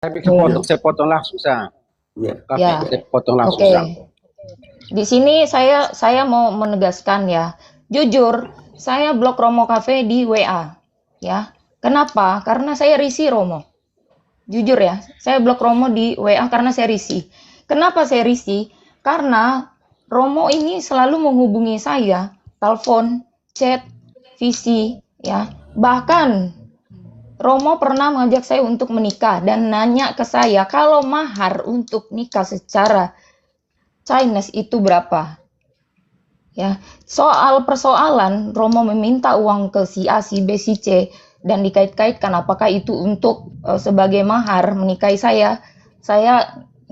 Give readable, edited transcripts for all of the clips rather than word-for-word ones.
Tapi Oke. saya potong langsung sa. Ya. Ya. Saya potong langsung Oke. sa. Di sini saya mau menegaskan ya. Jujur, saya blok Romo Cafe di WA. Ya. Kenapa? Karena saya risih Romo. Jujur ya, saya blok Romo di WA karena saya risih. Kenapa saya risih? Karena Romo ini selalu menghubungi saya, telepon, chat, visi, ya. Bahkan Romo pernah mengajak saya untuk menikah dan nanya ke saya kalau mahar untuk nikah secara Chinese itu berapa. Ya, soal persoalan Romo meminta uang ke si A, si B, si C dan dikait-kaitkan apakah itu untuk sebagai mahar menikahi saya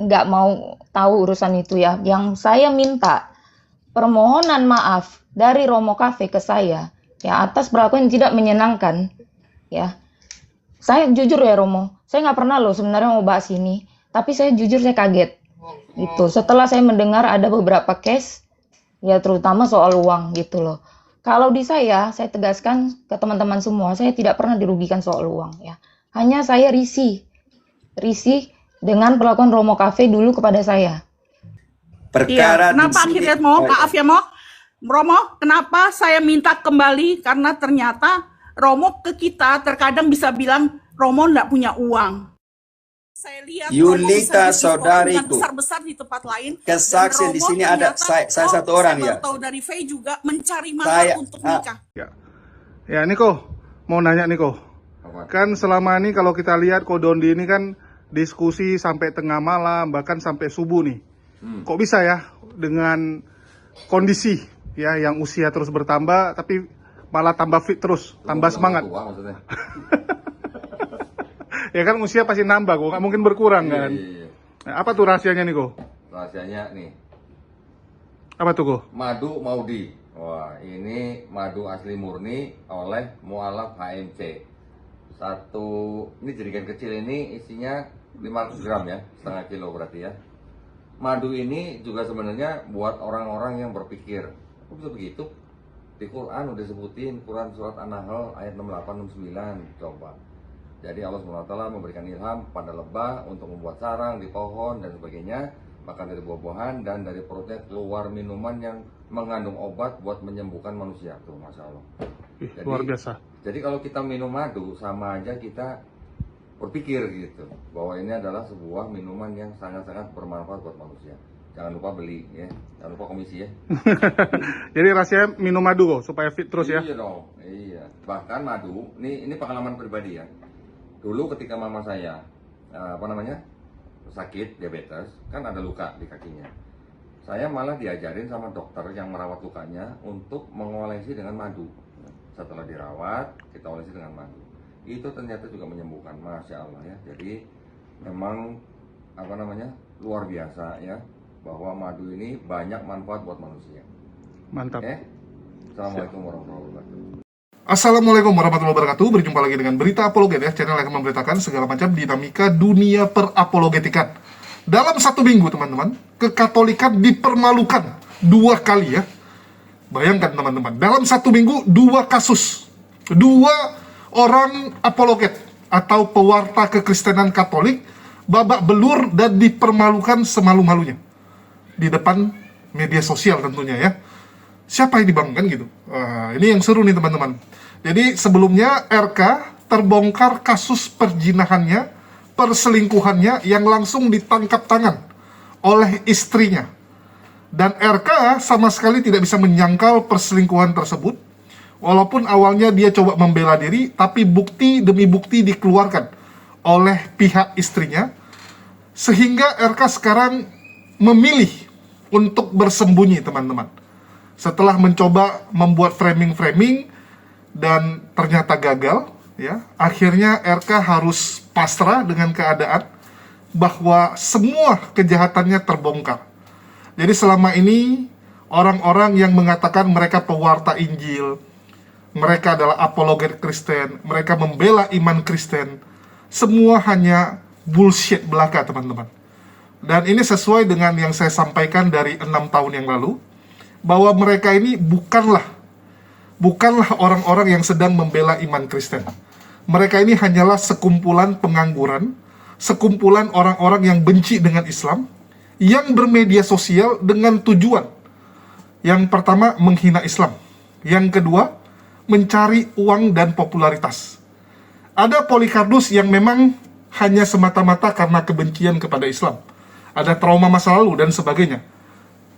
nggak mau tahu urusan itu ya. Yang saya minta permohonan maaf dari Romo Cafe ke saya ya atas perlakuan yang tidak menyenangkan ya. Saya jujur ya Romo, saya nggak pernah loh sebenarnya mau bahas ini, tapi saya jujur saya kaget gitu. Setelah saya mendengar ada beberapa case ya terutama soal uang gitu loh. Kalau di saya tegaskan ke teman-teman semua, saya tidak pernah dirugikan soal uang ya. Hanya saya risih dengan perlakuan Romo Cafe dulu kepada saya. Perkara kenapa akhirnya maaf ya Romo, kenapa saya minta kembali karena ternyata Romo ke kita terkadang bisa bilang Romo nggak punya uang. Saya lihat Yulita saudariku, besar-besar di tempat lain. Kesaksian di sini ada saya satu orang ya. Tahu dari Faye juga mencari mahar untuk nikah. Ya Niko, mau nanya Niko. Kan selama ini kalau kita lihat Kodondi ini kan diskusi sampai tengah malam bahkan sampai subuh nih. Kok bisa ya dengan kondisi ya yang usia terus bertambah tapi malah tambah fit terus, tambah semangat. Ya kan usia pasti nambah kok, nggak mungkin berkurang kan. Nah, apa tuh rahasianya nih kok? Rahasianya nih. Apa tuh kok? Madu Maudi. Wah, ini madu asli murni oleh mualaf HMC. Ini jerigen kecil ini isinya 500 gram ya, setengah kilo berarti ya. Madu ini juga sebenarnya buat orang-orang yang berpikir, kok bisa begitu? Di Quran udah sebutin, Quran surat An-Nahl ayat 68-69, coba. Jadi Allah SWT memberikan ilham pada lebah untuk membuat sarang di pohon dan sebagainya, makan dari buah-buahan dan dari perutnya keluar minuman yang mengandung obat buat menyembuhkan manusia. Tuh, Masya Allah. Jadi, luar biasa. Jadi kalau kita minum madu sama aja kita berpikir gitu bahwa ini adalah sebuah minuman yang sangat-sangat bermanfaat buat manusia. Jangan lupa beli ya, jangan lupa komisi ya. Jadi rasanya minum madu kok supaya fit terus ya. Iya dong, iya. Bahkan madu, ini pengalaman pribadi ya. Dulu ketika mama saya sakit diabetes, kan ada luka di kakinya. Saya malah diajarin sama dokter yang merawat lukanya untuk mengolesi dengan madu. Setelah dirawat, kita olesi dengan madu. Itu ternyata juga menyembuhkan, Masya Allah ya. Jadi memang luar biasa ya, bahwa madu ini banyak manfaat buat manusia. Mantap. Assalamualaikum warahmatullahi wabarakatuh. Assalamualaikum warahmatullahi wabarakatuh. Berjumpa lagi dengan Berita Apologet ya, channel yang memberitakan segala macam dinamika dunia perapologetikan. Dalam satu minggu teman-teman, kekatolikan dipermalukan 2 kali ya. Bayangkan teman-teman, dalam satu minggu 2 kasus. 2 orang apologet atau pewarta kekristenan Katolik babak belur dan dipermalukan semalu-malunya di depan media sosial tentunya ya. Siapa yang dibanggakan gitu? Ini yang seru nih teman-teman. Jadi sebelumnya RK terbongkar kasus perjinahannya, perselingkuhannya yang langsung ditangkap tangan oleh istrinya. Dan RK sama sekali tidak bisa menyangkal perselingkuhan tersebut. Walaupun awalnya dia coba membela diri, tapi bukti demi bukti dikeluarkan oleh pihak istrinya. Sehingga RK sekarang memilih untuk bersembunyi teman-teman. Setelah mencoba membuat framing-framing dan ternyata gagal, ya, akhirnya RK harus pasrah dengan keadaan bahwa semua kejahatannya terbongkar. Jadi selama ini orang-orang yang mengatakan mereka pewarta Injil, mereka adalah apologet Kristen, mereka membela iman Kristen, semua hanya bullshit belaka teman-teman. Dan ini sesuai dengan yang saya sampaikan dari 6 tahun yang lalu, bahwa mereka ini bukanlah orang-orang yang sedang membela iman Kristen. Mereka ini hanyalah sekumpulan pengangguran, sekumpulan orang-orang yang benci dengan Islam, yang bermedia sosial dengan tujuan. Yang pertama, menghina Islam. Yang kedua, mencari uang dan popularitas. Ada Polycarpus yang memang hanya semata-mata karena kebencian kepada Islam. Ada trauma masa lalu dan sebagainya.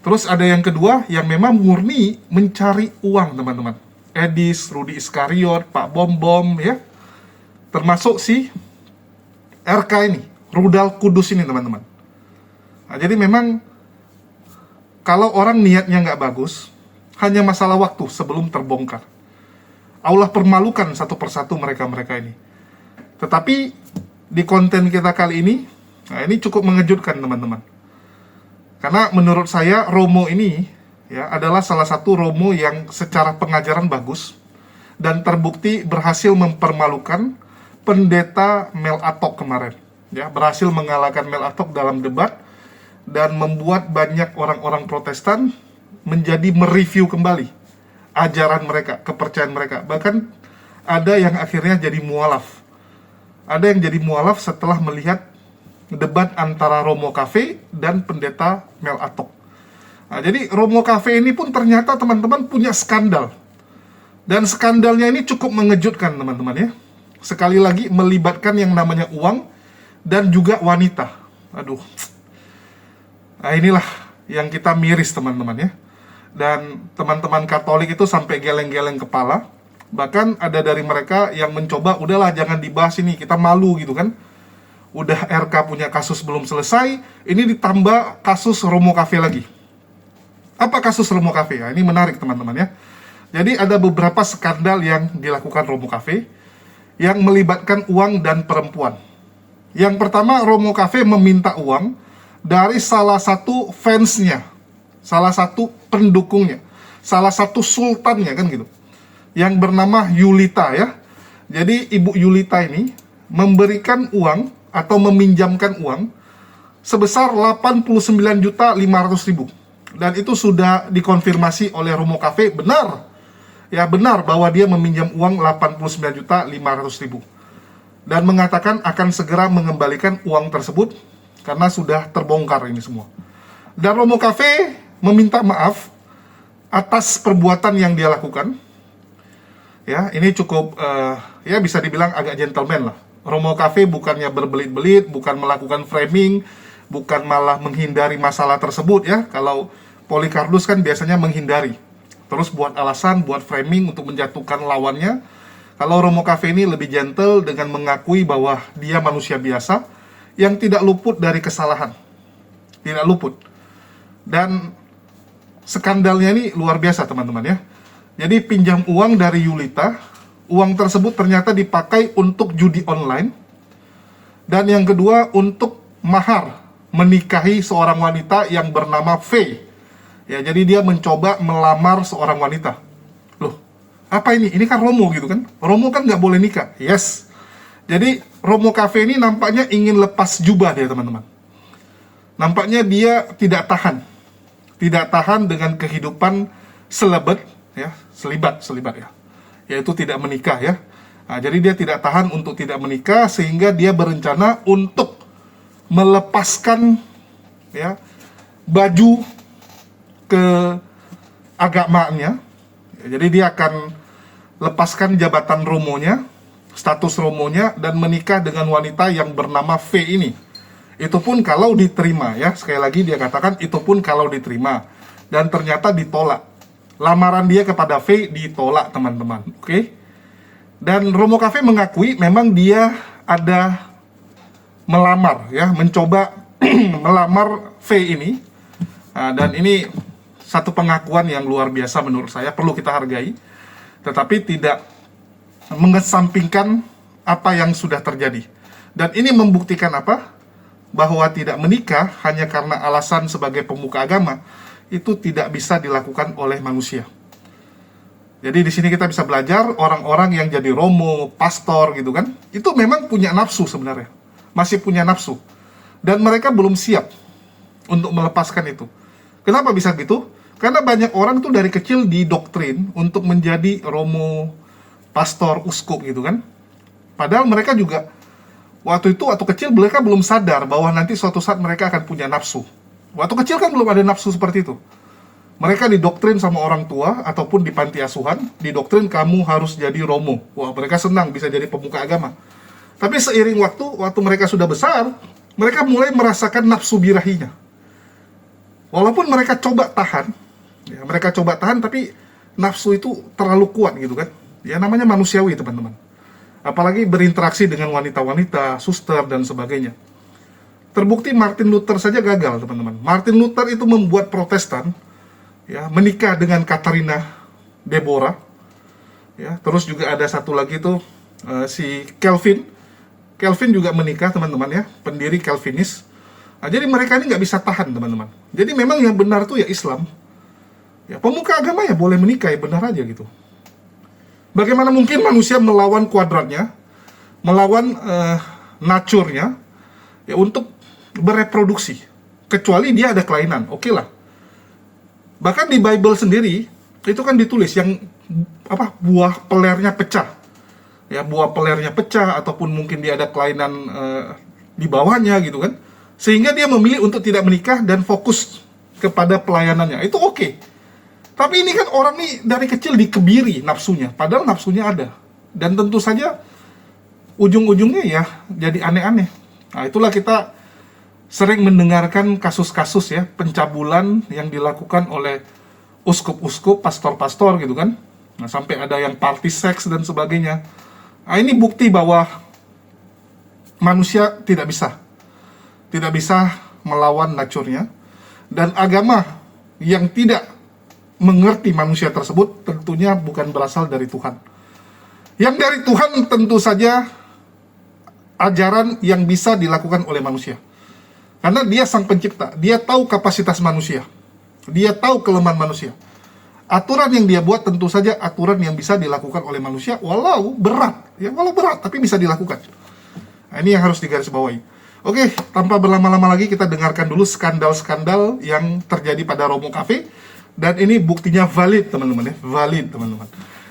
Terus ada yang kedua yang memang murni mencari uang, teman-teman. Edis, Rudi Iskariot, Pak Bom-Bom, ya. Termasuk si RK ini, Rudal Kudus ini, teman-teman. Nah, jadi memang kalau orang niatnya nggak bagus, hanya masalah waktu sebelum terbongkar. Allah permalukan satu persatu mereka-mereka ini. Tetapi di konten kita kali ini, nah ini cukup mengejutkan, teman-teman. Karena menurut saya Romo ini ya adalah salah satu Romo yang secara pengajaran bagus dan terbukti berhasil mempermalukan pendeta Mel Atok kemarin. Ya, berhasil mengalahkan Mel Atok dalam debat dan membuat banyak orang-orang Protestan menjadi mereview kembali ajaran mereka, kepercayaan mereka. Bahkan ada yang akhirnya jadi mualaf. Ada yang jadi mualaf setelah melihat debat antara Romo Cafe dan pendeta Mel Atok. Nah, jadi Romo Cafe ini pun ternyata teman-teman punya skandal. Dan skandalnya ini cukup mengejutkan, teman-teman ya. Sekali lagi melibatkan yang namanya uang dan juga wanita. Aduh. Nah, inilah yang kita miris, teman-teman ya. Dan teman-teman Katolik itu sampai geleng-geleng kepala. Bahkan ada dari mereka yang mencoba, udahlah jangan dibahas ini, kita malu gitu kan. Udah RK punya kasus belum selesai, ini ditambah kasus Romo Cafe lagi. Apa kasus Romo Cafe? Ya, ini menarik teman-teman ya. Jadi ada beberapa skandal yang dilakukan Romo Cafe yang melibatkan uang dan perempuan. Yang pertama, Romo Cafe meminta uang dari salah satu fansnya, salah satu pendukungnya, salah satu sultannya kan gitu, yang bernama Yulita ya. Jadi Ibu Yulita ini memberikan uang atau meminjamkan uang sebesar 89.500.000, dan itu sudah dikonfirmasi oleh Romo Cafe benar ya, benar bahwa dia meminjam uang 89.500.000 dan mengatakan akan segera mengembalikan uang tersebut karena sudah terbongkar ini semua. Dan Romo Cafe meminta maaf atas perbuatan yang dia lakukan. Ya, ini cukup ya bisa dibilang agak gentleman lah. Romo Cafe bukannya berbelit-belit, bukan melakukan framing, bukan malah menghindari masalah tersebut ya. Kalau Polycarpus kan biasanya menghindari, terus buat alasan, buat framing untuk menjatuhkan lawannya. Kalau Romo Cafe ini lebih gentle dengan mengakui bahwa dia manusia biasa yang tidak luput dari kesalahan, tidak luput. Dan skandalnya ini luar biasa teman-teman ya. Jadi pinjam uang dari Yulita, uang tersebut ternyata dipakai untuk judi online. Dan yang kedua untuk mahar, menikahi seorang wanita yang bernama Faye. Ya, jadi dia mencoba melamar seorang wanita. Loh, apa ini? Ini kan Romo gitu kan? Romo kan nggak boleh nikah. Yes. Jadi Romo Cafe ini nampaknya ingin lepas jubah dia teman-teman. Nampaknya dia tidak tahan dengan kehidupan selebet ya, selibat ya. Yaitu tidak menikah ya. Nah, jadi dia tidak tahan untuk tidak menikah sehingga dia berencana untuk melepaskan ya baju ke agamanya. Jadi dia akan lepaskan jabatan romonya, status romonya, dan menikah dengan wanita yang bernama V ini. Itu pun kalau diterima ya. Sekali lagi dia katakan itu pun kalau diterima. Dan ternyata ditolak. Lamaran dia kepada V ditolak teman-teman. Oke. Dan Romo Cafe mengakui memang dia ada melamar ya, mencoba melamar V ini. Nah, dan ini satu pengakuan yang luar biasa menurut saya, perlu kita hargai. Tetapi tidak mengesampingkan apa yang sudah terjadi. Dan ini membuktikan apa? Bahwa tidak menikah hanya karena alasan sebagai pemuka agama itu tidak bisa dilakukan oleh manusia. Jadi di sini kita bisa belajar orang-orang yang jadi romo, pastor gitu kan, itu memang punya nafsu sebenarnya, masih punya nafsu, dan mereka belum siap untuk melepaskan itu. Kenapa bisa gitu? Karena banyak orang tuh dari kecil didoktrin untuk menjadi romo, pastor, uskup gitu kan. Padahal mereka juga Waktu itu, waktu kecil mereka belum sadar bahwa nanti suatu saat mereka akan punya nafsu. Waktu kecil kan belum ada nafsu seperti itu. Mereka didoktrin sama orang tua ataupun di panti asuhan, didoktrin kamu harus jadi romo. Wah, mereka senang bisa jadi pemuka agama. Tapi seiring waktu mereka sudah besar, mereka mulai merasakan nafsu birahinya. Walaupun mereka coba tahan, ya, tapi nafsu itu terlalu kuat gitu kan. Ya namanya manusiawi teman-teman. Apalagi berinteraksi dengan wanita-wanita, suster dan sebagainya. Terbukti Martin Luther saja gagal teman-teman. Martin Luther itu membuat Protestan, ya, menikah dengan Katarina Deborah, ya. Terus juga ada satu lagi tuh si Calvin juga menikah teman-teman ya, pendiri Calvinis. Nah, jadi mereka ini nggak bisa tahan teman-teman. Jadi memang yang benar tuh ya Islam. Ya, pemuka agama ya boleh menikah ya benar aja gitu. Bagaimana mungkin manusia melawan kuadratnya, melawan nature-nya, ya untuk bereproduksi, kecuali dia ada kelainan, oke lah. Bahkan di Bible sendiri itu kan ditulis yang buah pelernya pecah, ya buah pelernya pecah ataupun mungkin dia ada kelainan di bawahnya gitu kan, sehingga dia memilih untuk tidak menikah dan fokus kepada pelayanannya, itu oke. Tapi ini kan orang nih dari kecil dikebiri nafsunya, padahal nafsunya ada. Dan tentu saja ujung-ujungnya ya jadi aneh-aneh. Nah, itulah kita sering mendengarkan kasus-kasus ya, pencabulan yang dilakukan oleh uskup-uskup, pastor-pastor gitu kan. Nah, sampai ada yang party seks dan sebagainya. Nah, ini bukti bahwa manusia tidak bisa melawan nature-nya. Dan agama yang tidak mengerti manusia tersebut tentunya bukan berasal dari Tuhan. Yang dari Tuhan tentu saja ajaran yang bisa dilakukan oleh manusia. Karena dia sang pencipta, dia tahu kapasitas manusia, dia tahu kelemahan manusia. Aturan yang dia buat tentu saja aturan yang bisa dilakukan oleh manusia, walau berat, tapi bisa dilakukan. Nah, ini yang harus digarisbawahi. Oke, tanpa berlama-lama lagi kita dengarkan dulu skandal-skandal yang terjadi pada Romo Cafe. Dan ini buktinya valid teman-teman ya, valid teman-teman.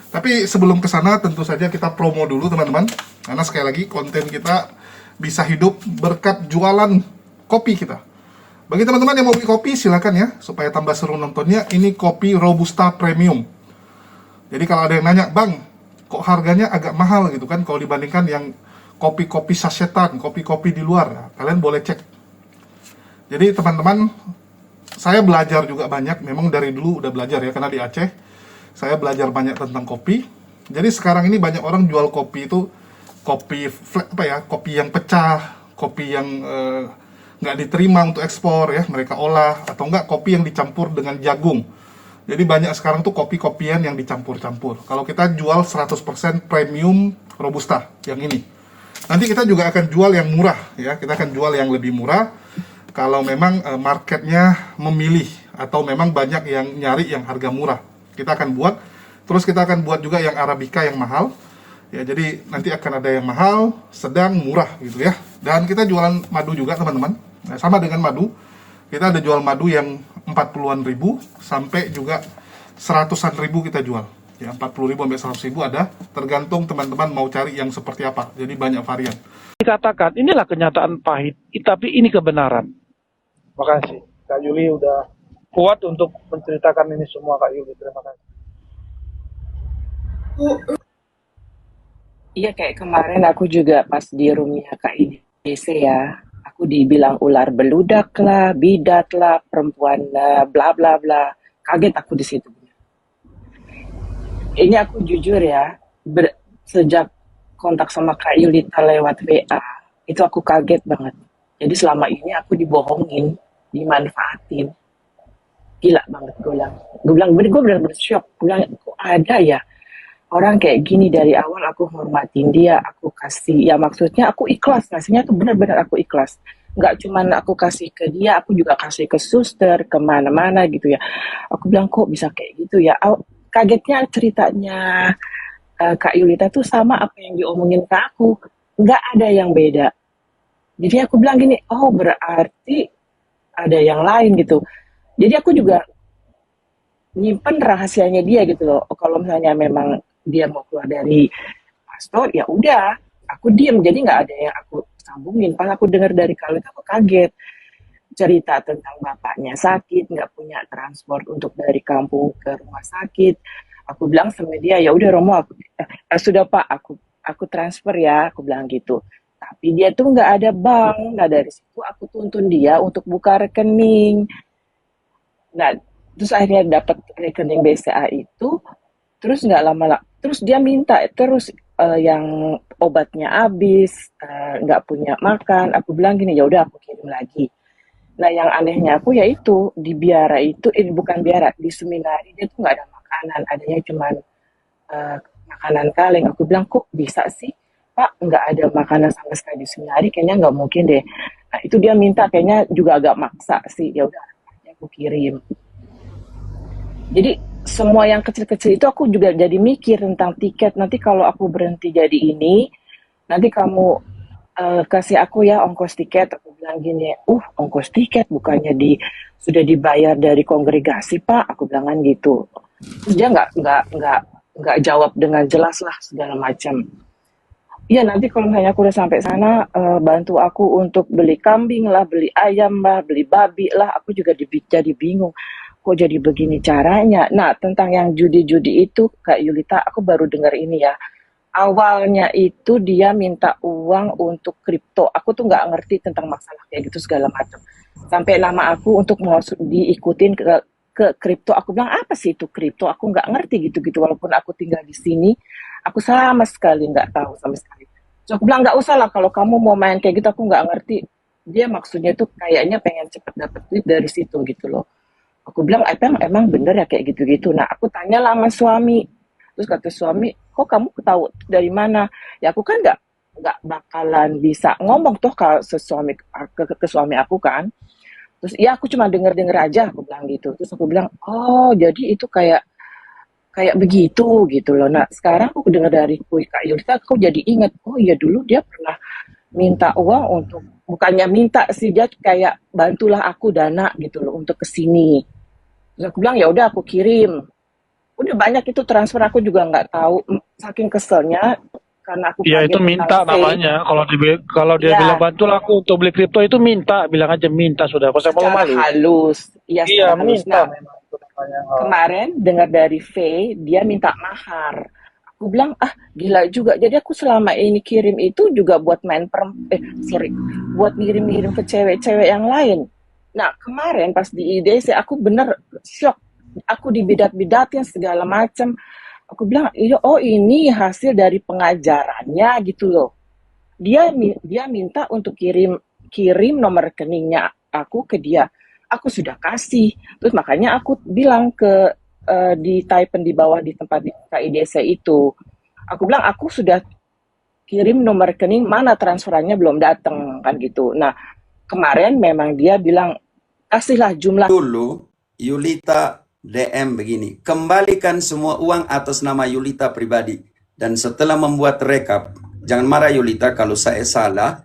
Tapi sebelum ke sana tentu saja kita promo dulu teman-teman. Karena sekali lagi konten kita bisa hidup berkat jualan kopi kita. Bagi teman-teman yang mau beli kopi silakan ya, supaya tambah seru nontonnya. Ini kopi Robusta Premium. Jadi kalau ada yang nanya, "Bang, kok harganya agak mahal gitu kan kalau dibandingkan yang kopi-kopi sasetan, kopi-kopi di luar?" Nah, kalian boleh cek. Jadi teman-teman, saya belajar juga banyak, memang dari dulu udah belajar ya, karena di Aceh saya belajar banyak tentang kopi. Jadi sekarang ini banyak orang jual kopi itu kopi yang pecah, kopi yang nggak diterima untuk ekspor ya, mereka olah, atau enggak kopi yang dicampur dengan jagung. Jadi banyak sekarang tuh kopi-kopian yang dicampur-campur. Kalau kita jual 100% premium Robusta yang ini. Nanti kita juga akan jual yang murah ya, kita akan jual yang lebih murah. Kalau memang marketnya memilih atau memang banyak yang nyari yang harga murah, kita akan buat. Terus kita akan buat juga yang Arabica yang mahal. Ya, jadi nanti akan ada yang mahal, sedang, murah gitu ya. Dan kita jualan madu juga teman-teman. Nah, sama dengan madu, kita ada jual madu yang 40-an ribu sampai juga 100-an ribu kita jual. Ya, 40 ribu sampai 100 ribu ada, tergantung teman-teman mau cari yang seperti apa. Jadi banyak varian. Dikatakan inilah kenyataan pahit, tapi ini kebenaran. Makasih Kak Yuli udah kuat untuk menceritakan ini semua. Kak Yuli, terima kasih. Iya, kayak kemarin aku juga pas di roomnya Kak IDC ya, aku dibilang ular beludak lah, bidat lah, perempuan lah, bla bla bla. Kaget aku di situ. Ini aku jujur ya, sejak kontak sama Kak Yulita lewat WA, itu aku kaget banget. Jadi selama ini aku dibohongin, dimanfaatin. Gila banget gue bilang. Gue bener-bener shock. Gue bilang, kok ada ya orang kayak gini. Dari awal aku hormatin dia, aku kasih, ya maksudnya aku ikhlas, ngasihnya tuh bener-bener aku ikhlas. Nggak cuman aku kasih ke dia, aku juga kasih ke suster, kemana-mana gitu ya. Aku bilang, kok bisa kayak gitu ya. Kagetnya ceritanya Kak Yulita tuh sama apa yang diomongin ke aku. Nggak ada yang beda. Jadi aku bilang gini, oh berarti ada yang lain gitu. Jadi aku juga nyimpen rahasianya dia gitu loh. Kalau misalnya memang dia mau keluar dari pastor, ya udah, aku diem. Jadi nggak ada yang aku sambungin. Pas aku dengar dari kalian aku kaget. Cerita tentang bapaknya sakit, nggak punya transport untuk dari kampung ke rumah sakit. Aku bilang sama dia, ya udah Romo, sudah Pak, aku transfer ya, aku bilang gitu. Tapi dia tuh nggak ada bank. Nah dari situ aku tuntun dia untuk buka rekening. Nah terus akhirnya dapat rekening BCA itu, terus nggak lama, terus dia minta terus yang obatnya habis, nggak punya makan. Aku bilang gini, ya udah aku kirim lagi. Nah yang anehnya aku yaitu di Biara itu, bukan Biara, di Seminari dia tuh nggak ada makanan, adanya cuman makanan kaleng. Aku bilang kok bisa sih Pak nggak ada makanan sama sekali di Seminari, kayaknya nggak mungkin deh. Nah itu dia minta, kayaknya juga agak maksa sih, ya udah aku kirim. Jadi semua yang kecil-kecil itu aku juga jadi mikir tentang tiket. Nanti kalau aku berhenti jadi ini, nanti kamu kasih aku ya ongkos tiket. Aku bilang gini, ongkos tiket bukannya sudah dibayar dari kongregasi Pak. Aku bilang kan gitu. Terus dia nggak jawab dengan jelas lah segala macam. Iya nanti kalau misalnya aku udah sampai sana, bantu aku untuk beli kambing lah, beli ayam lah, beli babi lah. Aku juga jadi bingung. Kok jadi begini caranya? Nah tentang yang judi-judi itu Kak Yulita, aku baru dengar ini ya. Awalnya itu dia minta uang untuk kripto. Aku tuh nggak ngerti tentang masalah kayak gitu segala macam. Sampai nama aku untuk mau diikutin ke kripto. Aku bilang apa sih itu kripto? Aku nggak ngerti gitu-gitu. Walaupun aku tinggal di sini, aku sama sekali nggak tahu sama sekali. So aku bilang nggak usah lah kalau kamu mau main kayak gitu. Aku nggak ngerti. Dia maksudnya tuh kayaknya pengen cepet dapet duit dari situ gitu loh. Aku bilang emang bener ya kayak gitu-gitu. Nah aku tanya lah sama suami. Terus kata suami, kok kamu tahu dari mana? Ya aku kan nggak bakalan bisa ngomong toh ke suami aku kan. Terus ya aku cuma denger aja, aku bilang gitu. Terus aku bilang, oh jadi itu kayak begitu gitu loh. Nah sekarang aku dengar dari Kak Yulita, aku jadi ingat, oh iya dulu dia pernah minta uang untuk, bukannya minta sih, dia kayak bantulah aku dana gitu loh untuk kesini. Terus aku bilang ya udah aku kirim. Udah banyak itu transfer, aku juga nggak tahu, saking keselnya karena aku Ya itu minta namanya. Kalau dia bilang bantulah aku untuk beli kripto, itu minta, bilang aja minta sudah. Kok saya malu-malu. Halus. Iya halus. Minta. Kemarin dengar dari V, dia minta mahar. Aku bilang gila juga. Jadi aku selama ini kirim itu juga buat buat ngirim-ngirim ke cewek-cewek yang lain. Nah kemarin pas di IDC aku bener shock. Aku dibidat-bidatin segala macam. Aku bilang, ini hasil dari pengajarannya gitu loh. Dia minta untuk kirim nomor rekeningnya aku ke dia. Aku sudah kasih. Terus makanya aku bilang di typen di bawah di tempat di KIDC itu. Aku bilang aku sudah kirim nomor rekening, mana transferannya belum datang kan gitu. Nah kemarin memang dia bilang kasihlah jumlah. Dulu Yulita DM begini, kembalikan semua uang atas nama Yulita pribadi. Dan setelah membuat rekap, jangan marah Yulita kalau saya salah,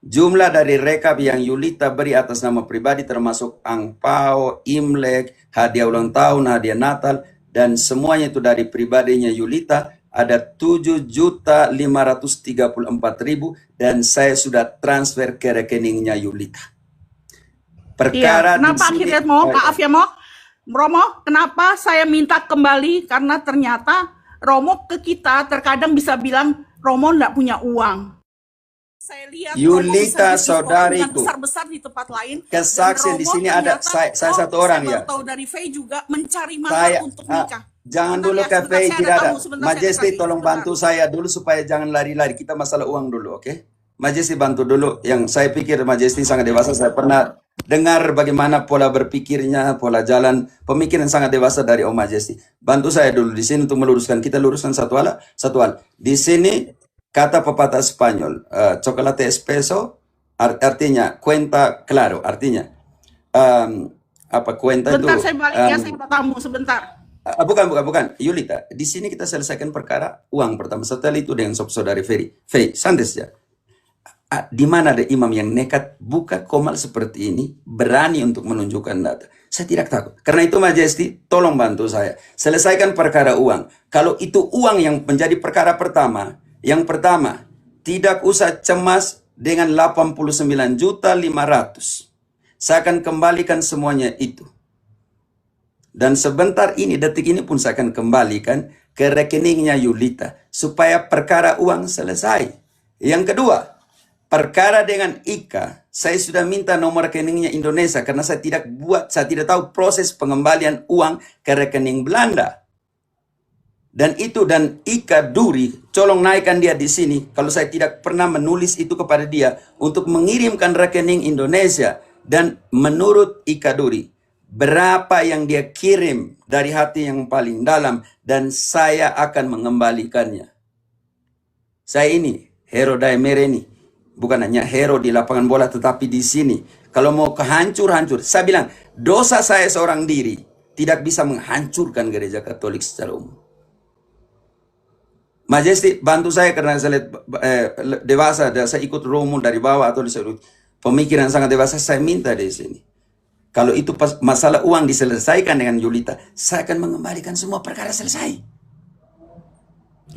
jumlah dari rekap yang Yulita beri atas nama pribadi termasuk angpao, Imlek, hadiah ulang tahun, hadiah Natal, dan semuanya itu dari pribadinya Yulita, ada 7.534.000 dan saya sudah transfer ke rekeningnya Yulita. Perkara kenapa akhirnya maaf ya Romo, kenapa saya minta kembali? Karena ternyata Romo ke kita terkadang bisa bilang Romo nggak punya uang. Saya lihat Yulita saudariku besar-besar di tempat lain. Kesaksian di sini ada saya satu orang ya. Tahu dari Faye juga mencari mahar untuk nikah. Jangan dulu ke Faye, tidak ada. Majesty tolong bantu saya dulu supaya jangan lari-lari. Kita masalah uang dulu, oke? Majesty bantu dulu. Yang saya pikir Majesty sangat dewasa. Saya pernah dengar bagaimana pola berpikirnya, pola jalan pemikiran sangat dewasa dari Om Majesty. Bantu saya dulu di sini untuk meluruskan. Kita luruskan satu hal. Di sini kata pepatah Spanyol, chocolate espeso artinya cuenta claro, artinya apa cuenta bentar, itu? Saya balik ya, saya mau tamu sebentar. Bukan. Yulita, di sini kita selesaikan perkara uang pertama. Setelah itu dengan saudari Faye, santai saja. Di mana ada imam yang nekat buka komal seperti ini, berani untuk menunjukkan data. Saya tidak takut. Karena itu Majesty, tolong bantu saya. Selesaikan perkara uang. Kalau itu uang yang menjadi perkara pertama, yang pertama, tidak usah cemas dengan 89.500.000. Saya akan kembalikan semuanya itu. Dan sebentar ini, detik ini pun saya akan kembalikan ke rekeningnya Yulita supaya perkara uang selesai. Yang kedua, perkara dengan Ika, saya sudah minta nomor rekeningnya Indonesia karena saya tidak tahu proses pengembalian uang ke rekening Belanda. Dan Ika Duri, tolong naikkan dia di sini. Kalau saya tidak pernah menulis itu kepada dia untuk mengirimkan rekening Indonesia. Dan menurut Ika Duri, berapa yang dia kirim dari hati yang paling dalam, dan saya akan mengembalikannya. Saya ini hero Daemere ini, bukan hanya hero di lapangan bola, tetapi di sini. Kalau mau kehancur-hancur, saya bilang dosa saya seorang diri tidak bisa menghancurkan gereja Katolik secara umum. Majesty, bantu saya karena saya lihat dewasa, saya ikut Romo dari bawah atau pemikiran sangat dewasa, saya minta di sini. Kalau itu masalah uang diselesaikan dengan Yulita, saya akan mengembalikan semua perkara selesai.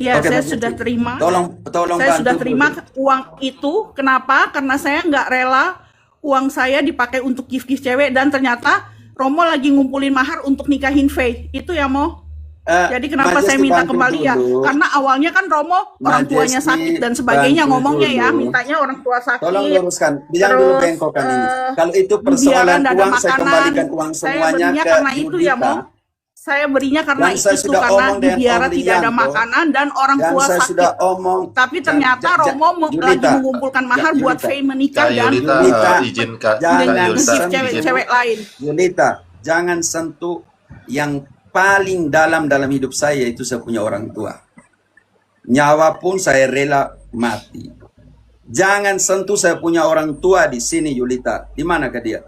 Ya, Oke, saya Majesty. sudah terima. Tolong Saya bantu sudah terima dulu. uang itu. Kenapa? Karena saya nggak rela uang saya dipakai untuk gift-gift cewek, dan ternyata Romo lagi ngumpulin mahar untuk nikahin Faye. Itu ya, Mo. Jadi kenapa Majesty saya minta bantu kembali ya? dulu. Karena awalnya kan Romo orang tuanya Majesty sakit dan sebagainya bantu ngomongnya ya, dulu. mintanya orang tua Tolong sakit. luruskan, jangan dulu Terus bengkokkan ini. Kalau itu biaran persoalan nggak ada uang, saya makanan. kembalikan uang Saya semuanya berinya ke karena itu ya, Mo. Yulita. Saya berinya karena Dan saya itu, sudah karena omong di dengan biara Om tidak ada Rianto. makanan dan orang Dan tua saya sakit. sudah omong. Tapi ternyata Romo lagi Yulita, mengumpulkan mahar buat Yulita, Faye menikah Kak dan Yulita, Yulita, izin Kak jangan Yulita gift izin. cewek-cewek lain. Yulita, jangan sentuh yang paling dalam hidup saya, itu saya punya orang tua. Nyawa pun saya rela mati. Jangan sentuh saya punya orang tua di sini, Yulita. Di mana ke dia?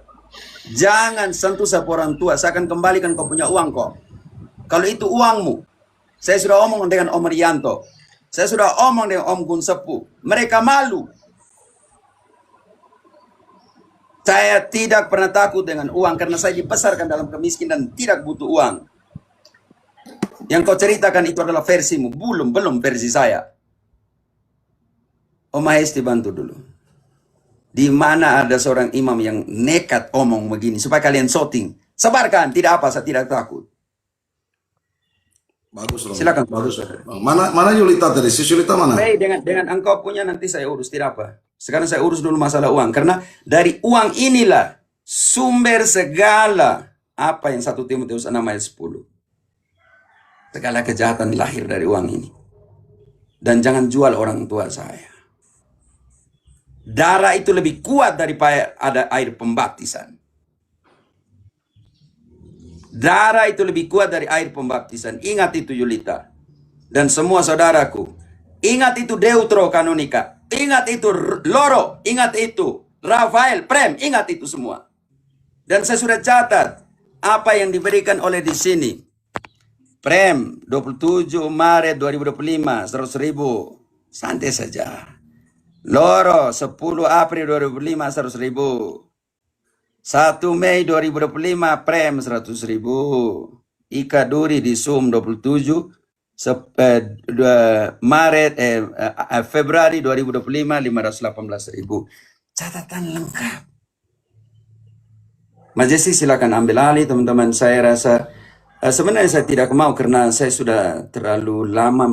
Jangan sentuh saya punya orang tua. Saya akan kembalikan kau punya uang kok. Kalau itu uangmu. Saya sudah omong dengan Om Rianto. Saya sudah omong dengan Om Gun Sepu. Mereka malu. Saya tidak pernah takut dengan uang karena saya dibesarkan dalam kemiskinan dan tidak butuh uang. Yang kau ceritakan itu adalah versimu, belum versi saya. Om Mahesti bantu dulu. Di mana ada seorang imam yang nekat omong begini supaya kalian shooting. Sebarkan, tidak apa, saya tidak takut. Bagus, Romo. Silakan. Bagus. Mana Yulita tadi? Si Yulita mana? Baik, dengan engkau punya nanti saya urus, tidak apa. Sekarang saya urus dulu masalah uang. Karena dari uang inilah sumber segala apa yang 1 Timotius 6 ayat 10. Segala kejahatan lahir dari uang ini. Dan jangan jual orang tua saya. Darah itu lebih kuat daripada ada air pembaptisan. Darah itu lebih kuat dari air pembaptisan. Ingat itu Yulita. Dan semua saudaraku. Ingat itu Deuterokanonika. Ingat itu Loro. Ingat itu Rafael, Prem. Ingat itu semua. Dan saya sudah catat apa yang diberikan oleh di sini. Prem, 27 Maret 2025, 100.000. Santai saja. Loro, 10 April 2025, 100.000. 1 Mei 2025, Prem, 100.000. Ika Duri di Zoom 27 Maret Februari 2025, 518.000. Catatan lengkap. Majesty silakan ambil alih teman-teman. Saya rasa sebenarnya saya tidak mau karena saya sudah terlalu lama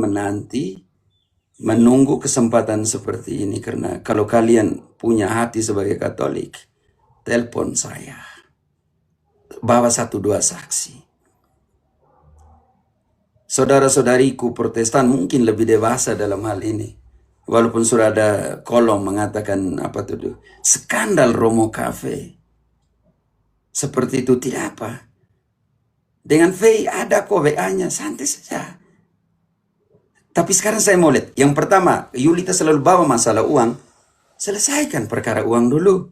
menunggu kesempatan seperti ini. Karena kalau kalian punya hati sebagai Katolik, telepon saya. Bawa 1-2 saksi. Saudara-saudariku Protestan mungkin lebih dewasa dalam hal ini. Walaupun sudah ada kolom mengatakan apa itu skandal Romo Cafe. Seperti itu tidak apa. Dengan Faye ada kok WA-nya, santai saja. Tapi sekarang saya mau lihat. Yang pertama, Yulita selalu bawa masalah uang. Selesaikan perkara uang dulu.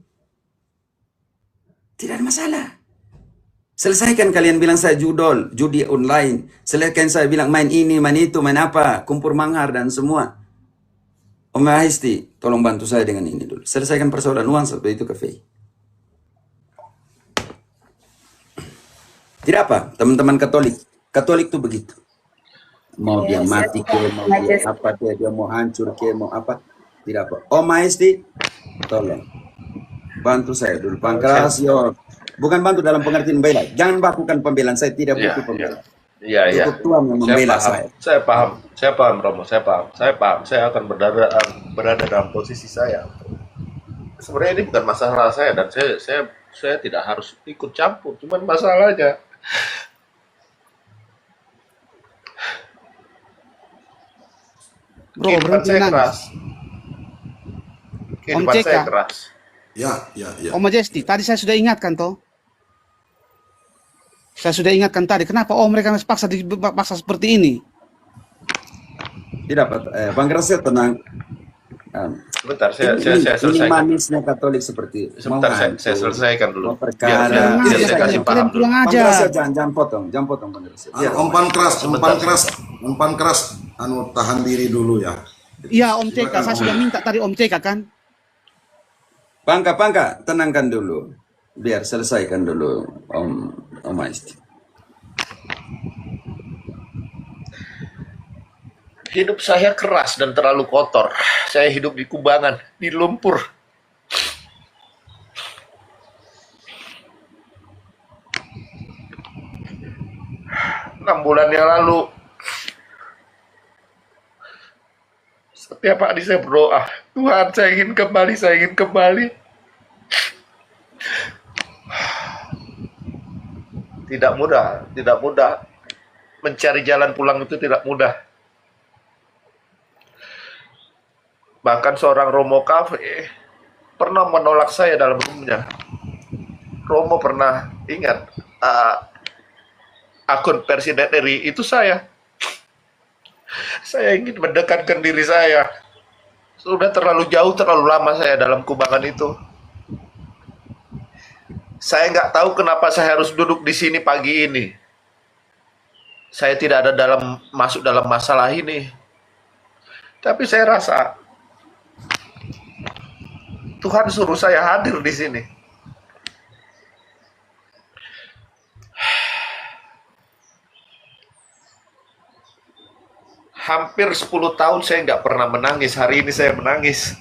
Tidak ada masalah. Selesaikan kalian bilang saya judi online. Selesaikan saya bilang main ini, main itu, main apa. Kumpul manghar dan semua. Om Mahesti, tolong bantu saya dengan ini dulu. Selesaikan persoalan uang seperti itu ke Faye. Tidak apa, teman-teman Katolik. Katolik itu begitu. Mau dia mati ke, mau dia apa, dia mau hancur ke, mau apa. Tidak apa. Om Mahesti, tolong bantu saya dulu. Pangkrasio, bukan bantu dalam pengertian membela. Jangan lakukan pembelaan, saya tidak butuh pembelaan. Iya. Cukup Tuhan yang membela saya. Saya paham Romo, saya paham. Saya akan berada dalam posisi saya. Sebenarnya ini bukan masalah saya dan saya tidak harus ikut campur. Cuman masalahnya Bro, kehidupan berhenti saya nangis. keras. Om Kehidupan CK, saya keras. Ya. Om Majesty, tadi saya sudah ingatkan toh. Saya sudah ingatkan tadi, kenapa mereka masih paksa seperti ini? Tidak, Pangkrasio tenang. Sebentar, saya Ini selesaikan. manisnya Katolik seperti Sebentar, saya selesaikan dulu. perkara. Biar saya kasih paham dulu. Pulang Pangkrasio, aja. jangan potong Pangkrasio. Biar Umpan keras, tahan diri dulu ya. Iya Om CK, saya sudah minta tadi Om CK kan. Pangka, tenangkan dulu. Biar selesaikan dulu Om Maisti. Hidup saya keras dan terlalu kotor. Saya hidup di kubangan, di lumpur. Enam bulan yang lalu, setiap hari saya berdoa, Tuhan, saya ingin kembali. Tidak mudah. Mencari jalan pulang itu tidak mudah. Bahkan seorang Romo Cafe pernah menolak saya dalam rumahnya. Romo pernah ingat, akun Presiden RI itu saya. Saya ingin mendekatkan diri saya. Sudah terlalu jauh, terlalu lama saya dalam kubangan itu. Saya nggak tahu kenapa saya harus duduk di sini pagi ini. Saya tidak ada masuk dalam masalah ini. Tapi saya rasa Tuhan suruh saya hadir di sini. Hampir 10 tahun saya nggak pernah menangis. Hari ini saya menangis.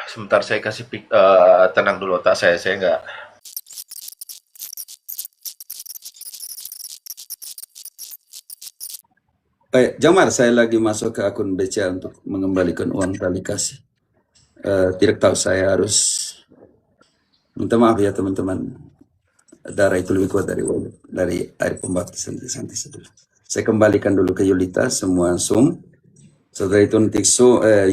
Sebentar saya kasih tenang dulu otak saya nggak. Baik, Jamar, saya lagi masuk ke akun BCA untuk mengembalikan uang tali kasih. Tidak tahu, saya harus minta maaf ya teman-teman. Darah itu lebih kuat dari air pembaptisan santi dulu. Saya kembalikan dulu ke Yulita semua Zoom. Setelah itu nanti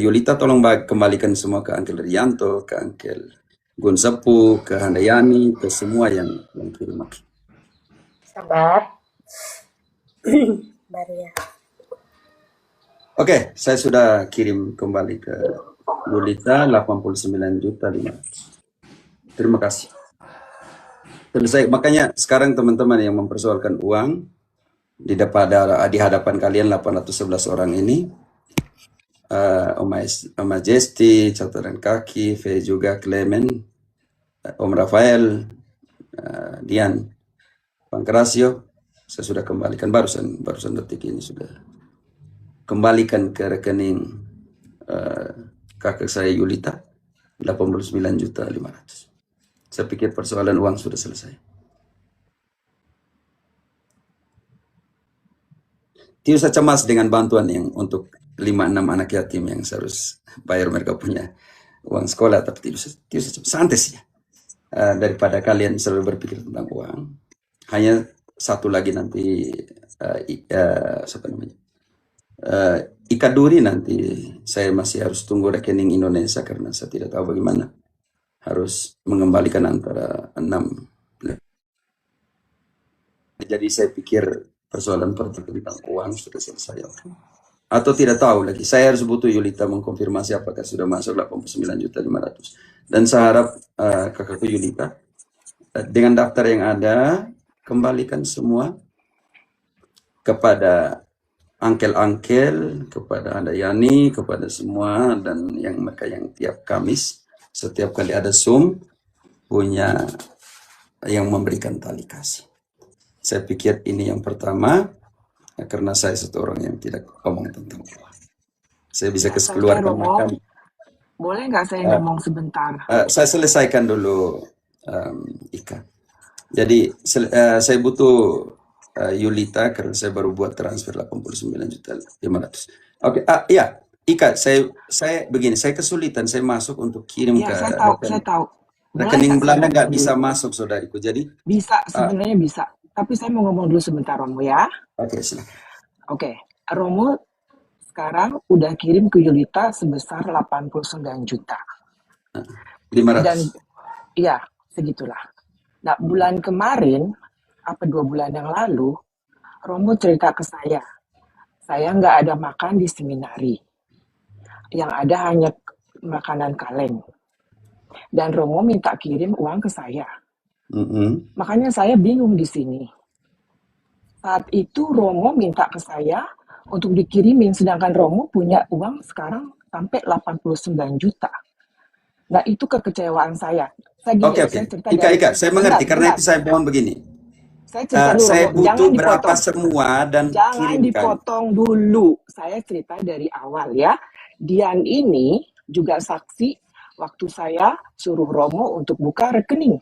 Yulita tolong kembalikan semua ke Angkel Rianto, ke Angkel Gunsepu, ke Handayani, ke semua yang kirim. Sabar. Baru ya. Oke, saya sudah kirim kembali ke Yulita 89.500.000. Terima kasih. Selesai. Makanya sekarang teman-teman yang mempersoalkan uang di hadapan kalian 811 orang ini, Om Majesty, catatan kaki, V juga, Clement, Om Rafael, Dian, Pangkrasio, saya sudah kembalikan barusan detik ini sudah kembalikan ke rekening kakak saya Yulita 89.500.000. Saya pikir persoalan uang sudah selesai. Tidak usah cemas dengan bantuan yang untuk 5-6 anak yatim yang harus bayar mereka punya uang sekolah, tapi tidak usah cemas, santai saja. Daripada kalian selalu berpikir tentang uang. Hanya satu lagi nanti siapa namanya? Ikaduri nanti saya masih harus tunggu rekening Indonesia karena saya tidak tahu bagaimana harus mengembalikan antara 6. Jadi saya pikir persoalan tentang uang sudah selesai. Atau tidak tahu lagi. Saya harus butuh Yulita mengkonfirmasi apakah sudah masuk 89.500.000. Dan saya harap kakakku Yulita dengan daftar yang ada kembalikan semua kepada angkel-angkel, kepada Anda Yani, kepada semua, dan yang mereka yang tiap Kamis, setiap kali ada Zoom, punya yang memberikan tali kasih. Saya pikir ini yang pertama, karena saya satu orang yang tidak ngomong tentang Allah. Saya bisa keluarkan makan. Boleh nggak saya ngomong sebentar? Saya selesaikan dulu, Ika. Jadi saya butuh Yulita karena saya baru buat transfer 89.500.000. Oke, ya, Ika, saya begini, saya kesulitan, saya masuk untuk kirim Ya, ke saya tahu. rekening Belanda nggak bisa masuk, saudariku. Jadi Bisa, sebenarnya bisa. Tapi saya mau ngomong dulu sebentar, Romo ya. oke, silakan. Oke, Romo sekarang udah kirim ke Yulita sebesar 89 juta. 500. Dan iya, segitulah. Nah, bulan kemarin, 2 bulan yang lalu, Romo cerita ke saya nggak ada makan di seminari. Yang ada hanya makanan kaleng. Dan Romo minta kirim uang ke saya. Makanya saya bingung di sini. Saat itu Romo minta ke saya untuk dikirimin, sedangkan Romo punya uang sekarang sampai 89 juta. Nah, itu kekecewaan saya. Oke. Ika, saya mengerti, karena itu saya mohon begini. Saya cerita dulu, saya Romo. butuh Jangan berapa dipotong. semua dan Jangan kirimkan. dipotong dulu. Saya cerita dari awal ya. Dian ini juga saksi waktu saya suruh Romo untuk buka rekening.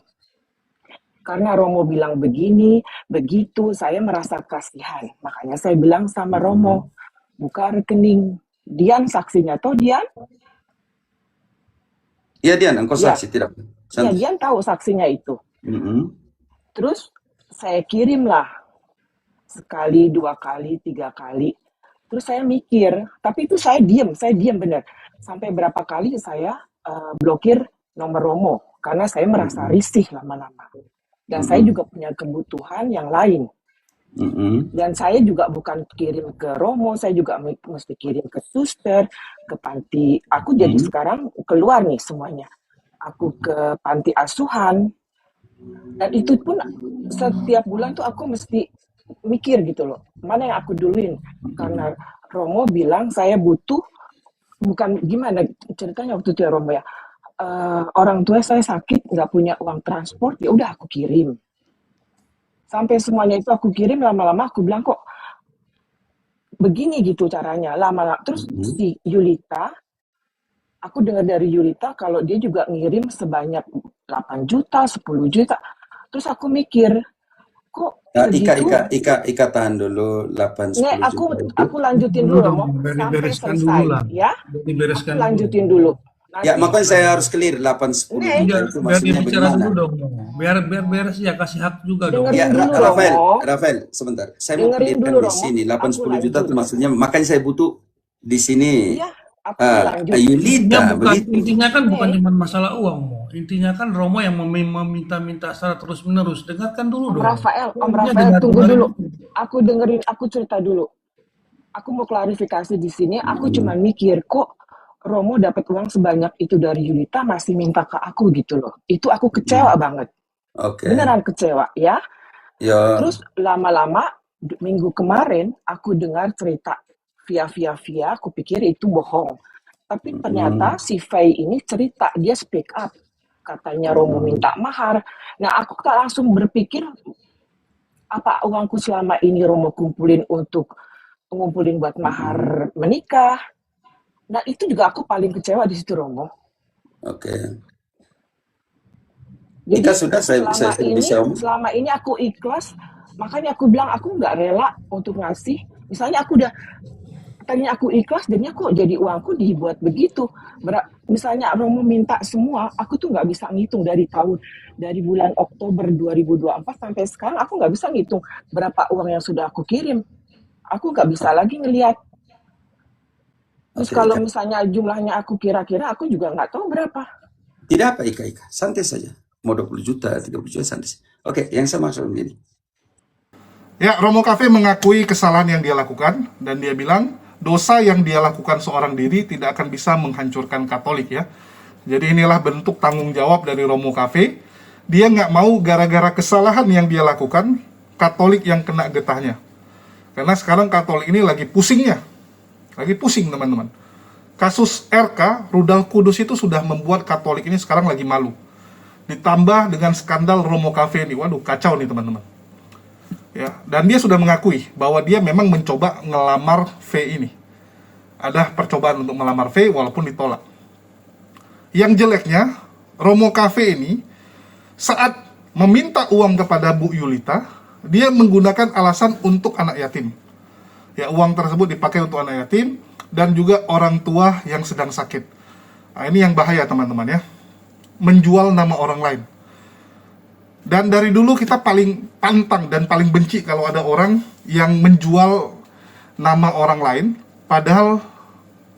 Karena Romo bilang begini, begitu, saya merasa kasihan. Makanya saya bilang sama Romo, buka rekening. Dian saksinya, toh Dian? Iya, Dian, engkau Ya. saksi, tidak? Ya, Dian tahu saksinya itu. Terus saya kirimlah sekali, 2 kali, 3 kali. Terus saya mikir, tapi itu saya diam benar. Sampai berapa kali saya blokir nomor Romo, karena saya merasa risih lama-lama. Dan saya juga punya kebutuhan yang lain. Dan saya juga bukan kirim ke Romo, saya juga mesti kirim ke suster, ke panti. Aku jadi sekarang keluar nih semuanya. Aku ke panti asuhan. Dan itu pun setiap bulan tuh aku mesti mikir gitu loh, mana yang aku duluin. Karena Romo bilang saya butuh, bukan gimana ceritanya waktu itu ya Romo ya, orang tua saya sakit, nggak punya uang transport, ya udah aku kirim. Sampai semuanya itu aku kirim, lama-lama aku bilang kok begini gitu caranya. Lama-lama terus si Yulita, aku dengar dari Yulita kalau dia juga ngirim sebanyak 8 juta, 10 juta. Terus aku mikir, kok segitu? Ika tahan dulu 8-10 juta itu. Aku lanjutin dulu Romo sampai selesai ya. Aku lanjutin dulu. Nanti, Ya, makanya saya harus clear 8-10 juta itu Biar dia maksudnya bicara bagaimana? dulu dong. Biar beres ya, kasih hak juga dong. Dengerin Ya, dulu, Rafael, sebentar. Saya mau Dengerin clearkan dulu, di Romo. sini. Aku 8-10 juta itu lanjut. maksudnya, makanya saya butuh di sini Iya, aku lanjut. Yulita, begitu. Intinya kan bukan cuma masalah uang, Mo. Intinya kan Romo yang meminta-minta secara terus-menerus. Dengarkan dulu Om dong. Rafael, Dengar tunggu dulu. dulu. Aku cerita dulu. Aku mau klarifikasi di sini. Aku cuma mikir, kok Romo dapat uang sebanyak itu dari Yulita masih minta ke aku gitu loh. Itu aku kecewa banget. Oke. Beneran kecewa ya. Ya. Terus lama-lama minggu kemarin aku dengar cerita via, aku pikir itu bohong. Tapi ternyata si Faye ini cerita, dia speak up. Katanya Romo minta mahar. Nah, aku langsung berpikir, apa uangku selama ini Romo ngumpulin buat mahar menikah. Nah, itu juga aku paling kecewa di situ, Romo. Oke. Jadi Ika sudah saya bisa selama ini aku ikhlas, makanya aku bilang aku nggak rela untuk ngasih. Misalnya tadinya aku ikhlas, jadinya kok jadi uangku dibuat begitu. Misalnya Romo minta semua, aku tuh nggak bisa ngitung dari bulan Oktober 2024 sampai sekarang aku nggak bisa ngitung berapa uang yang sudah aku kirim. Aku nggak bisa lagi ngelihat. Terus kalau misalnya jumlahnya aku kira-kira, aku juga nggak tahu berapa. Tidak apa Ika, santai saja. Mau 20 juta, 30 juta, santai. Oke, yang saya maksud begini. Ya, Romo Cafe mengakui kesalahan yang dia lakukan, dan dia bilang, dosa yang dia lakukan seorang diri tidak akan bisa menghancurkan Katolik ya. Jadi inilah bentuk tanggung jawab dari Romo Cafe. Dia nggak mau gara-gara kesalahan yang dia lakukan, Katolik yang kena getahnya. Karena sekarang Katolik ini lagi pusingnya. Lagi pusing teman-teman. Kasus RK, Rudal Kudus itu sudah membuat Katolik ini sekarang lagi malu. Ditambah dengan skandal Romo Cafe ini. Waduh, kacau nih teman-teman. Ya, dan dia sudah mengakui bahwa dia memang mencoba ngelamar V ini. Ada percobaan untuk melamar V walaupun ditolak. Yang jeleknya, Romo Cafe ini saat meminta uang kepada Bu Yulita, dia menggunakan alasan untuk anak yatim. Ya, uang tersebut dipakai untuk anak yatim dan juga orang tua yang sedang sakit. Nah, ini yang bahaya teman-teman ya. Menjual nama orang lain. Dan dari dulu kita paling pantang dan paling benci kalau ada orang yang menjual nama orang lain padahal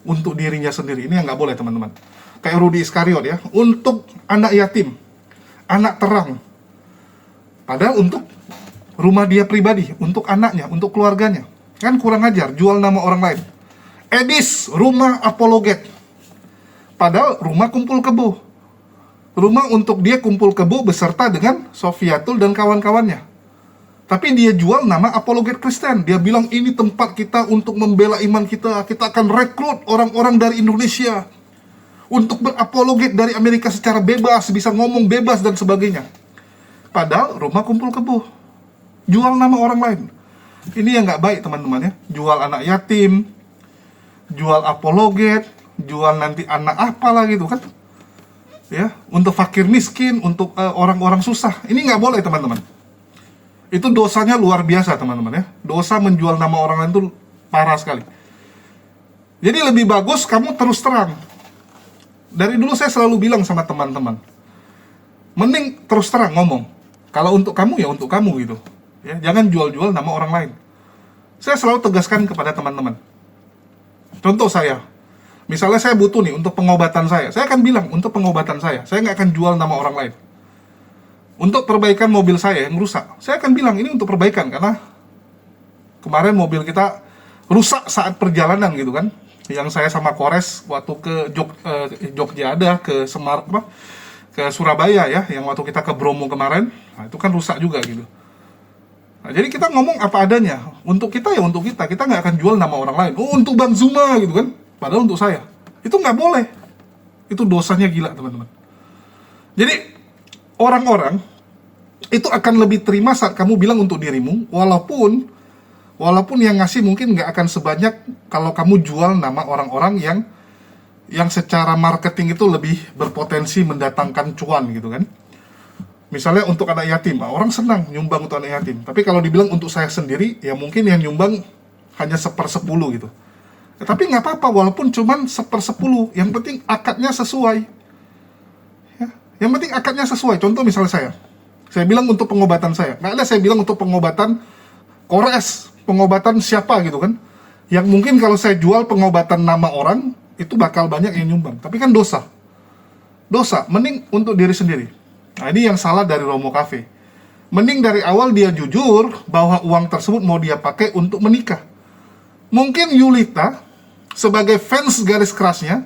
untuk dirinya sendiri. Ini yang nggak boleh teman-teman. Kayak Rudi Iskariot ya, untuk anak yatim, anak terang. Padahal untuk rumah dia pribadi, untuk anaknya, untuk keluarganya. Kan kurang ajar, jual nama orang lain. Edis, rumah apologet. Padahal rumah kumpul kebo. Rumah untuk dia kumpul kebo beserta dengan Sofiatul dan kawan-kawannya. Tapi dia jual nama apologet Kristen. Dia bilang ini tempat kita untuk membela iman kita. Kita akan rekrut orang-orang dari Indonesia untuk berapologet dari Amerika secara bebas, bisa ngomong bebas dan sebagainya. Padahal rumah kumpul kebo. Jual nama orang lain. Ini yang nggak baik teman-teman ya. Jual anak yatim, jual apologet, jual nanti anak apalah gitu kan. Ya, untuk fakir miskin, untuk orang-orang susah. Ini nggak boleh teman-teman. Itu dosanya luar biasa teman-teman ya. Dosa menjual nama orang lain itu parah sekali. Jadi lebih bagus kamu terus terang. Dari dulu saya selalu bilang sama teman-teman, mending terus terang ngomong. Kalau untuk kamu ya untuk kamu gitu. Ya, jangan jual-jual nama orang lain. Saya selalu tegaskan kepada teman-teman. Contoh saya, misalnya saya butuh nih untuk pengobatan saya akan bilang untuk pengobatan saya nggak akan jual nama orang lain. Untuk perbaikan mobil saya yang rusak, saya akan bilang ini untuk perbaikan karena kemarin mobil kita rusak saat perjalanan gitu kan. Yang saya sama Kores waktu ke Jogja ada ke ke Surabaya ya, yang waktu kita ke Bromo kemarin, nah, itu kan rusak juga gitu. Nah, jadi kita ngomong apa adanya. Untuk kita ya untuk kita nggak akan jual nama orang lain. Oh untuk Bang Zuma gitu kan, padahal untuk saya. Itu nggak boleh. Itu dosanya gila teman-teman. Jadi orang-orang itu akan lebih terima saat kamu bilang untuk dirimu, walaupun yang ngasih mungkin nggak akan sebanyak kalau kamu jual nama orang-orang yang secara marketing itu lebih berpotensi mendatangkan cuan gitu kan. Misalnya untuk anak yatim, orang senang nyumbang untuk anak yatim. Tapi kalau dibilang untuk saya sendiri, ya mungkin yang nyumbang hanya 1/10 gitu. Ya, tapi nggak apa-apa, walaupun cuman 1/10, yang penting akadnya sesuai. Ya, yang penting akadnya sesuai. Contoh misalnya saya bilang untuk pengobatan saya. Nggak ada saya bilang untuk pengobatan Kores, pengobatan siapa gitu kan. Yang mungkin kalau saya jual pengobatan nama orang, itu bakal banyak yang nyumbang. Tapi kan dosa. Dosa, mending untuk diri sendiri. Nah ini yang salah dari Romo Cafe. Mending dari awal dia jujur bahwa uang tersebut mau dia pakai untuk menikah. Mungkin Yulita sebagai fans garis kerasnya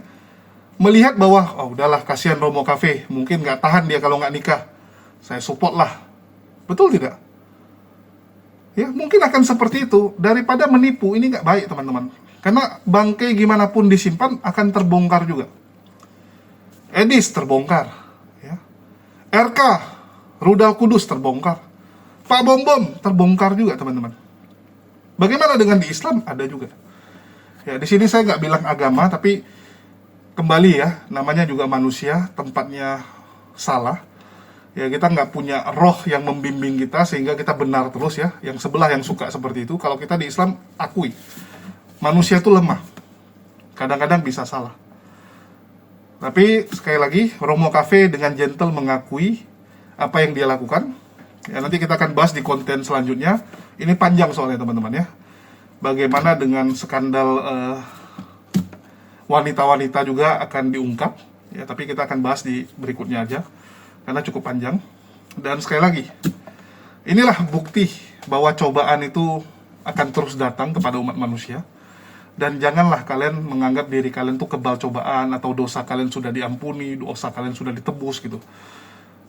melihat bahwa oh udahlah kasihan Romo Cafe, mungkin nggak tahan dia kalau nggak nikah. Saya support lah. Betul tidak? Ya mungkin akan seperti itu. Daripada menipu, ini nggak baik teman-teman. Karena bangkai gimana pun disimpan akan terbongkar juga. Edis terbongkar. RK, Rudal Kudus terbongkar. Pak Bom Bom terbongkar juga teman-teman. Bagaimana dengan di Islam? Ada juga. Ya di sini saya nggak bilang agama, tapi kembali ya, namanya juga manusia, tempatnya salah. Ya kita nggak punya roh yang membimbing kita sehingga kita benar terus ya. Yang sebelah yang suka seperti itu. Kalau kita di Islam akui, manusia itu lemah. Kadang-kadang bisa salah. Tapi sekali lagi, Romo Cafe dengan gentle mengakui apa yang dia lakukan. Ya, nanti kita akan bahas di konten selanjutnya. Ini panjang soalnya teman-teman ya. Bagaimana dengan skandal wanita-wanita juga akan diungkap. Ya, tapi kita akan bahas di berikutnya aja. Karena cukup panjang. Dan sekali lagi, inilah bukti bahwa cobaan itu akan terus datang kepada umat manusia. Dan janganlah kalian menganggap diri kalian tuh kebal cobaan atau dosa kalian sudah diampuni, dosa kalian sudah ditebus gitu.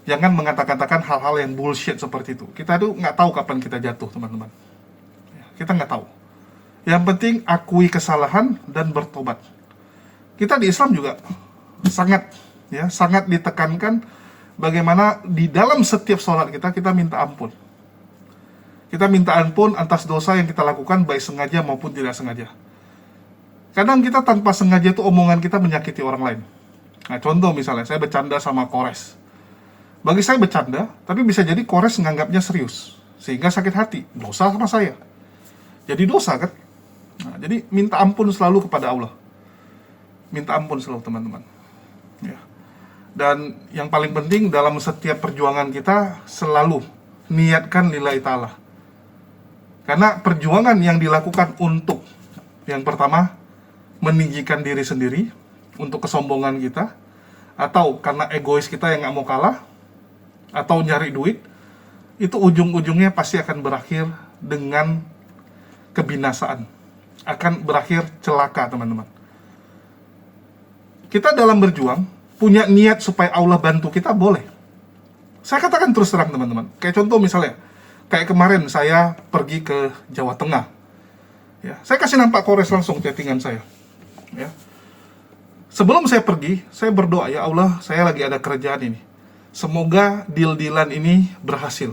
Jangan mengatakan hal-hal yang bullshit seperti itu. Kita tuh nggak tahu kapan kita jatuh teman-teman. Kita nggak tahu. Yang penting akui kesalahan dan bertobat. Kita di Islam juga sangat ditekankan bagaimana di dalam setiap sholat kita minta ampun. Kita minta ampun atas dosa yang kita lakukan, baik sengaja maupun tidak sengaja. Kadang kita tanpa sengaja itu omongan kita menyakiti orang lain. Nah, contoh misalnya, saya bercanda sama Kores. Bagi saya bercanda, tapi bisa jadi Kores menganggapnya serius. Sehingga sakit hati, dosa sama saya. Jadi dosa kan? Nah, jadi minta ampun selalu kepada Allah. Minta ampun selalu teman-teman. Ya. Dan yang paling penting dalam setiap perjuangan kita, selalu niatkan lillahi ta'ala. Karena perjuangan yang dilakukan untuk, yang pertama, meninggikan diri sendiri, untuk kesombongan kita, atau karena egois kita yang nggak mau kalah, atau nyari duit, itu ujung-ujungnya pasti akan berakhir dengan kebinasaan. Akan berakhir celaka, teman-teman. Kita dalam berjuang, punya niat supaya Allah bantu kita, boleh. Saya katakan terus terang, teman-teman. Kayak contoh misalnya, kayak kemarin saya pergi ke Jawa Tengah. Ya, saya kasih nampak Kores langsung chattingan saya. Ya. Sebelum saya pergi, saya berdoa, ya Allah, saya lagi ada kerjaan ini. Semoga deal-dealan ini berhasil.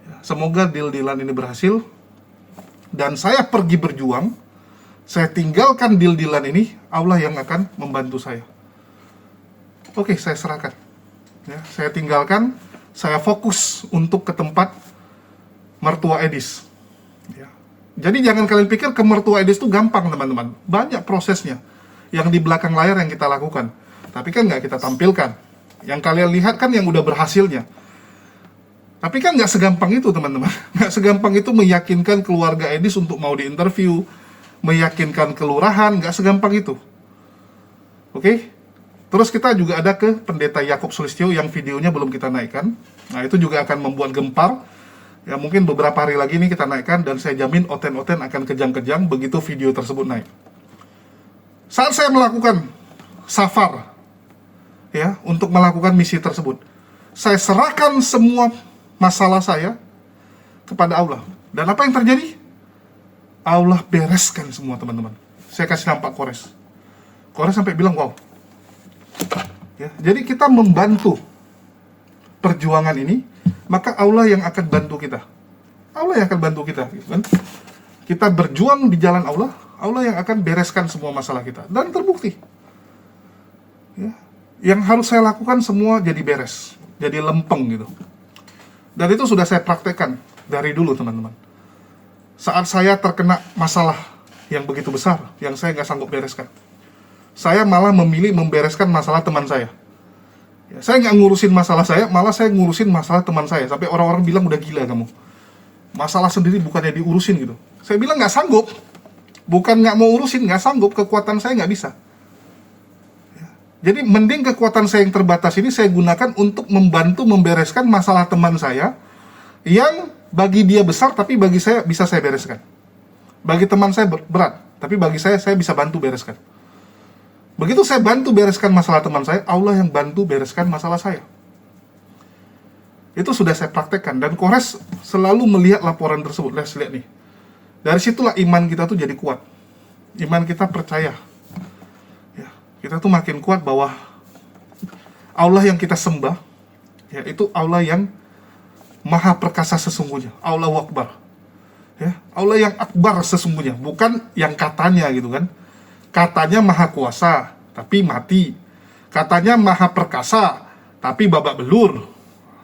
Ya, semoga deal-dealan ini berhasil. Dan saya pergi berjuang, saya tinggalkan deal-dealan ini, Allah yang akan membantu saya. Oke, saya serahkan. Ya, saya tinggalkan, saya fokus untuk ke tempat mertua Edis. Ya. Jadi jangan kalian pikir ke mertua Edis itu gampang, teman-teman. Banyak prosesnya yang di belakang layar yang kita lakukan. Tapi kan nggak kita tampilkan. Yang kalian lihat kan yang udah berhasilnya. Tapi kan nggak segampang itu, teman-teman. Nggak segampang itu meyakinkan keluarga Edis untuk mau diinterview, meyakinkan kelurahan, nggak segampang itu. Oke? Terus kita juga ada ke Pendeta Yakob Sulistyo yang videonya belum kita naikkan. Nah, itu juga akan membuat gempar. Ya, mungkin beberapa hari lagi ini kita naikkan, dan saya jamin oten-oten akan kejang-kejang begitu video tersebut naik. Saat saya melakukan safar, ya, untuk melakukan misi tersebut, saya serahkan semua masalah saya kepada Allah. Dan apa yang terjadi? Allah bereskan semua, teman-teman. Saya kasih nampak Kores. Kores sampai bilang, wow. Ya, jadi kita membantu perjuangan ini, maka Allah yang akan bantu kita. Allah yang akan bantu kita, gitu kan? Kita berjuang di jalan Allah, Allah yang akan bereskan semua masalah kita. Dan terbukti. Ya, yang harus saya lakukan semua jadi beres, jadi lempeng gitu. Dan itu sudah saya praktekkan dari dulu, teman-teman. Saat saya terkena masalah yang begitu besar, yang saya nggak sanggup bereskan, saya malah memilih membereskan masalah teman saya. Ya, saya nggak ngurusin masalah saya, malah saya ngurusin masalah teman saya. Sampai orang-orang bilang, udah gila kamu. Masalah sendiri bukannya diurusin gitu. Saya bilang nggak sanggup. Bukan nggak mau urusin, nggak sanggup. Kekuatan saya nggak bisa. Ya. Jadi mending kekuatan saya yang terbatas ini saya gunakan untuk membantu membereskan masalah teman saya yang bagi dia besar, tapi bagi saya bisa saya bereskan. Bagi teman saya berat, tapi bagi saya bisa bantu bereskan. Begitu saya bantu bereskan masalah teman saya, Allah yang bantu bereskan masalah saya. Itu sudah saya praktekkan. Dan Kores selalu melihat laporan tersebut. Lihat nih. Dari situlah iman kita tuh jadi kuat. Iman kita percaya. Ya, kita tuh makin kuat bahwa Allah yang kita sembah, ya, itu Allah yang maha perkasa sesungguhnya. Allahu Akbar. Ya, Allah yang akbar sesungguhnya. Bukan yang katanya gitu kan. Katanya maha kuasa, tapi mati. Katanya maha perkasa, tapi babak belur.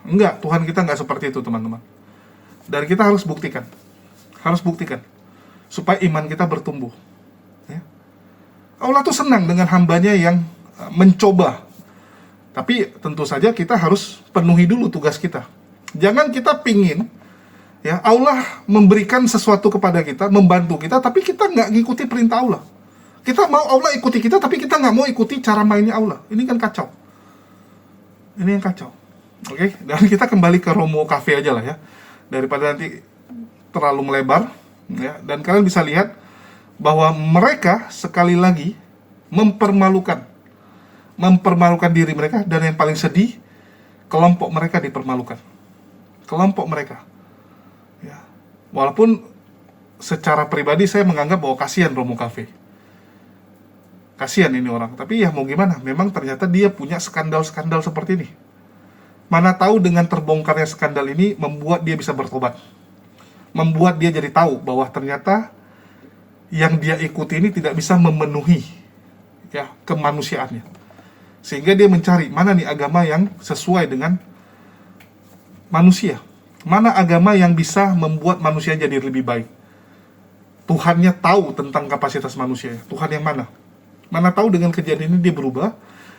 Enggak, Tuhan kita enggak seperti itu, teman-teman. Dan kita harus buktikan. Harus buktikan. Supaya iman kita bertumbuh. Ya. Allah tuh senang dengan hambanya yang mencoba. Tapi tentu saja kita harus penuhi dulu tugas kita. Jangan kita pingin, ya, Allah memberikan sesuatu kepada kita, membantu kita, tapi kita nggak ngikuti perintah Allah. Kita mau Allah ikuti kita, tapi kita nggak mau ikuti cara mainnya Allah. Ini kan kacau. Ini yang kacau. Oke, dan kita kembali ke Romo Cafe aja lah ya. Daripada nanti terlalu melebar. Ya. Dan kalian bisa lihat bahwa mereka sekali lagi mempermalukan diri mereka. Dan yang paling sedih, kelompok mereka dipermalukan. Kelompok mereka. Ya. Walaupun secara pribadi saya menganggap bahwa kasihan Romo Cafe. Kasihan ini orang. Tapi ya mau gimana, memang ternyata dia punya skandal-skandal seperti ini. Mana tahu dengan terbongkarnya skandal ini membuat dia bisa bertobat. Membuat dia jadi tahu bahwa ternyata yang dia ikuti ini tidak bisa memenuhi ya kemanusiaannya. Sehingga dia mencari mana nih agama yang sesuai dengan manusia. Mana agama yang bisa membuat manusia jadi lebih baik. Tuhannya tahu tentang kapasitas manusia. Tuhan yang mana? Mana tahu dengan kejadian ini dia berubah,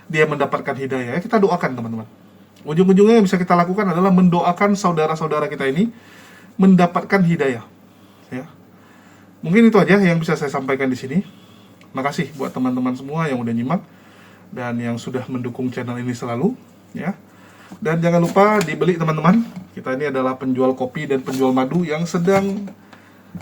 dia mendapatkan hidayah. Ya, kita doakan teman-teman. Ujung-ujungnya yang bisa kita lakukan adalah mendoakan saudara-saudara kita ini mendapatkan hidayah. Ya. Mungkin itu aja yang bisa saya sampaikan di sini. Makasih buat teman-teman semua yang udah nyimak dan yang sudah mendukung channel ini selalu. Ya. Dan jangan lupa dibeli teman-teman. Kita ini adalah penjual kopi dan penjual madu yang sedang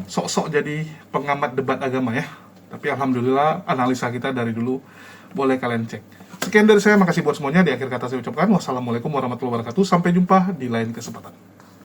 sok-sok jadi pengamat debat agama ya. Tapi alhamdulillah analisa kita dari dulu boleh kalian cek. Sekian dari saya, makasih buat semuanya. Di akhir kata saya ucapkan wassalamualaikum warahmatullahi wabarakatuh. Sampai jumpa di lain kesempatan.